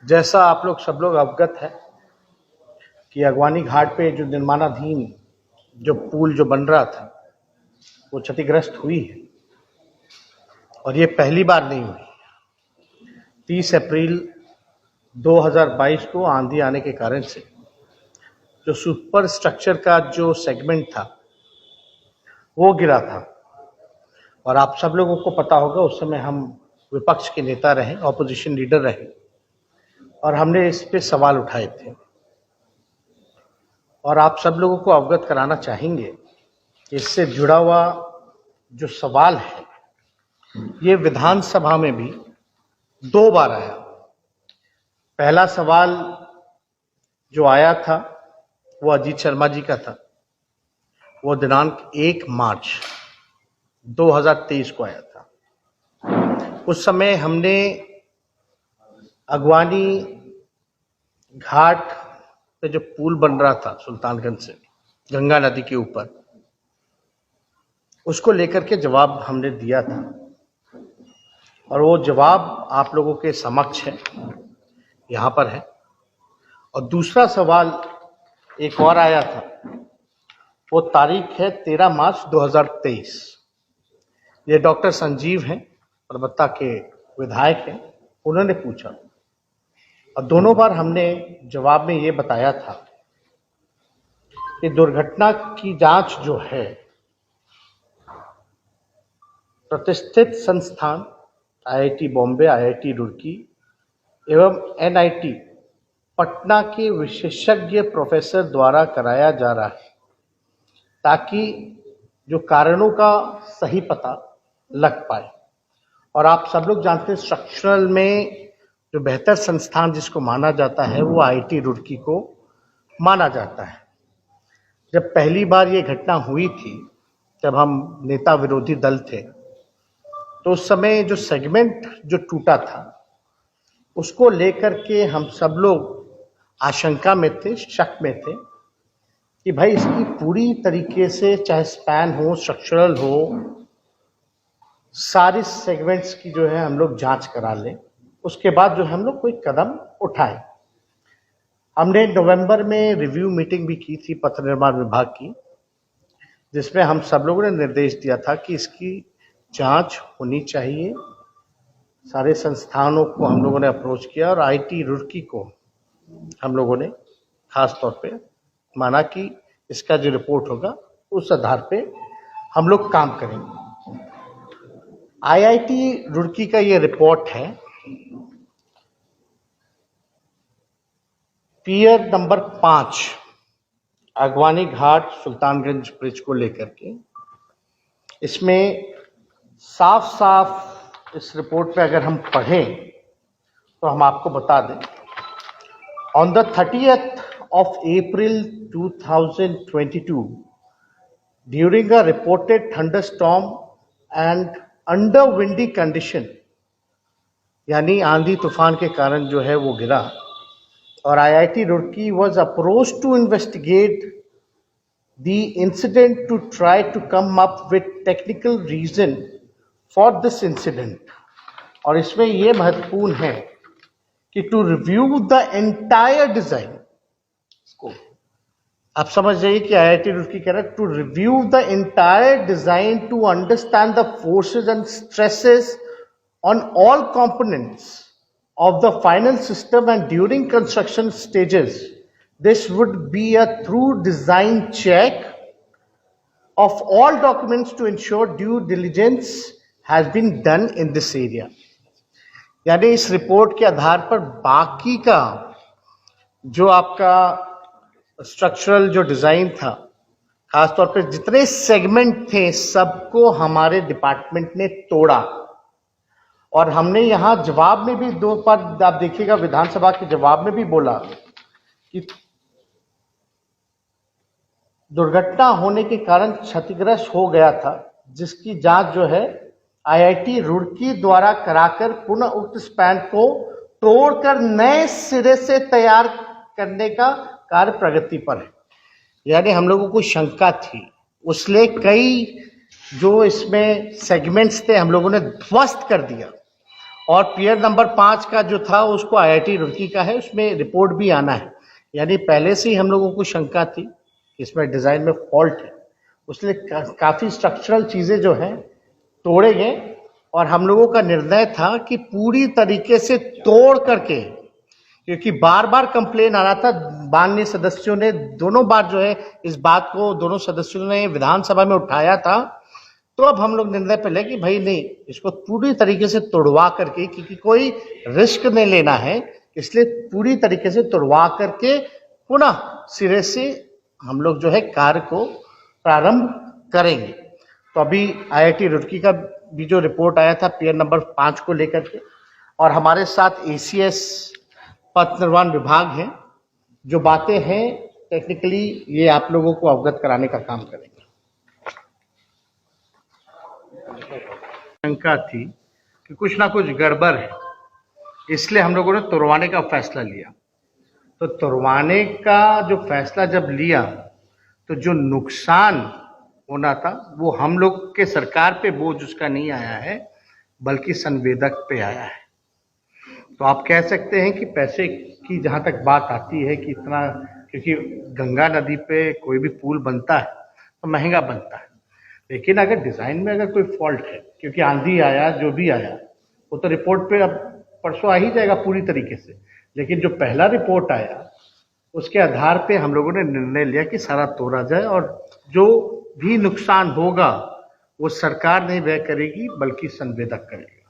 जैसा आप लोग सब लोग अवगत है कि अगवानी घाट पे जो निर्माणाधीन जो पुल जो बन रहा था वो क्षतिग्रस्त हुई है और ये पहली बार नहीं हुई। 30 अप्रैल 2022 को आंधी आने के कारण से जो सुपर स्ट्रक्चर का जो सेगमेंट था वो गिरा था और आप सब लोगों को पता होगा उस समय हम विपक्ष के नेता रहे, ऑपोजिशन लीडर रहे और हमने इस पे सवाल उठाए थे और आप सब लोगों को अवगत कराना चाहेंगे कि इससे जुड़ा हुआ जो सवाल है ये विधानसभा में भी 2 बार आया। पहला सवाल जो आया था वो अजीत शर्मा जी का था, वो दिनांक 1 मार्च 2023 को आया था। उस समय हमने अगवानी घाट पे जो पुल बन रहा था सुल्तानगंज से गंगा नदी के ऊपर, उसको लेकर के जवाब हमने दिया था और वो जवाब आप लोगों के समक्ष है, यहाँ पर है। और दूसरा सवाल एक और आया था, वो तारीख है 13 मार्च 2023। ये डॉक्टर संजीव हैं, परबत्ता के विधायक हैं, उन्होंने पूछा और दोनों बार हमने जवाब में ये बताया था कि दुर्घटना की जांच जो है प्रतिष्ठित संस्थान आईआईटी बॉम्बे, आईआईटी रुड़की एवं एनआईटी पटना के विशेषज्ञ प्रोफेसर द्वारा कराया जा रहा है ताकि जो कारणों का सही पता लग पाए। और आप सब लोग जानते हैं स्ट्रक्चरल में जो बेहतर संस्थान जिसको माना जाता है वो आईआईटी रुड़की को माना जाता है। जब पहली बार ये घटना हुई थी, जब हम नेता विरोधी दल थे, तो उस समय जो सेगमेंट जो टूटा था उसको लेकर के हम सब लोग आशंका में थे, शक में थे कि भाई इसकी पूरी तरीके से चाहे स्पैन हो, स्ट्रक्चरल हो, सारी सेगमेंट्स की जो है हम लोग जांच करा लें, उसके बाद जो है हम लोग कोई कदम उठाए। हमने नवंबर में रिव्यू मीटिंग भी की थी पथ निर्माण विभाग की, जिसमें हम सब लोगों ने निर्देश दिया था कि इसकी जांच होनी चाहिए। सारे संस्थानों को हम लोगों ने अप्रोच किया और आईआईटी रुड़की को हम लोगों ने खास तौर पे माना कि इसका जो रिपोर्ट होगा उस आधार पे हम लोग काम करेंगे। आईआईटी रुड़की का ये रिपोर्ट है पियर नंबर 5 अगवानी घाट सुल्तानगंज ब्रिज को लेकर के। इसमें साफ साफ इस रिपोर्ट पे अगर हम पढ़ें तो हम आपको बता दें, on the 30th of April 2022 during a reported thunderstorm and under windy condition, यानी आंधी तूफान के कारण जो है वो गिरा और IIT Roorkee was approached to investigate the incident to try to come up with technical reason for this incident। और इसमें ये महत्वपूर्ण है कि to review the entire design, आप समझ जाइए कि आईआईटी रुड़की कह रहा है to review the entire design to understand the forces and stresses on all components of the final system and during construction stages. This would be a thorough design check of all documents to ensure due diligence has been done in this area। यानी इस report के आधार पर बाकी का जो आपका structural जो design था, खासतौर पर जितने सेगमेंट थे, सबको हमारे डिपार्टमेंट ने तोड़ा। और हमने यहां जवाब में भी 2 बार आप देखिएगा, विधानसभा के जवाब में भी बोला कि दुर्घटना होने के कारण क्षतिग्रस्त हो गया था, जिसकी जांच जो है आईआईटी रुड़की द्वारा कराकर पुनः उक्त स्पैन को तोड़कर नए सिरे से तैयार करने का कार्य प्रगति पर है। यानी हम लोगों को शंका थी, उसलिए कई जो इसमें सेगमेंट्स थे हम लोगों ने ध्वस्त कर दिया और पियर नंबर 5 का जो था उसको आईआईटी रुड़की का है, उसमें रिपोर्ट भी आना है। यानी पहले से ही हम लोगों को शंका थी कि इसमें डिज़ाइन में फॉल्ट है, उसलिए काफ़ी स्ट्रक्चरल चीज़ें जो हैं तोड़े गए और हम लोगों का निर्णय था कि पूरी तरीके से तोड़ करके, क्योंकि बार बार कंप्लेन आ रहा था, माननीय सदस्यों ने दोनों बार जो है इस बात को दोनों सदस्यों ने विधानसभा में उठाया था, तो अब हम लोग निर्णय पे ले कि भाई नहीं, इसको पूरी तरीके से तोड़वा करके, क्योंकि कोई रिस्क नहीं लेना है, इसलिए पूरी तरीके से तोड़वा करके पुनः सिरे से हम लोग जो है कार्य को प्रारंभ करेंगे। तो अभी आईआईटी रुड़की का भी जो रिपोर्ट आया था पियर नंबर 5 को लेकर के, और हमारे साथ एसीएस पथ निर्माण विभाग है, जो बातें हैं टेक्निकली ये आप लोगों को अवगत कराने का काम करेंगे। शंका थी कि कुछ ना कुछ गड़बड़ है, इसलिए हम लोगों ने तुड़वाने का फैसला लिया। तो तुड़वाने का जो फैसला जब लिया तो जो नुकसान होना था वो हम लोग के सरकार पे बोझ उसका नहीं आया है, बल्कि संवेदक पे आया है। तो आप कह सकते हैं कि पैसे की जहाँ तक बात आती है कि इतना, क्योंकि गंगा नदी पे कोई भी पुल बनता है तो महंगा बनता है, लेकिन अगर डिज़ाइन में अगर कोई फॉल्ट है, क्योंकि आंधी आया जो भी आया वो तो रिपोर्ट पे अब परसों आ ही जाएगा पूरी तरीके से, लेकिन जो पहला रिपोर्ट आया उसके आधार पे हम लोगों ने निर्णय लिया कि सारा तोड़ा जाए और जो भी नुकसान होगा वो सरकार नहीं वह करेगी बल्कि संवेदक करेगी।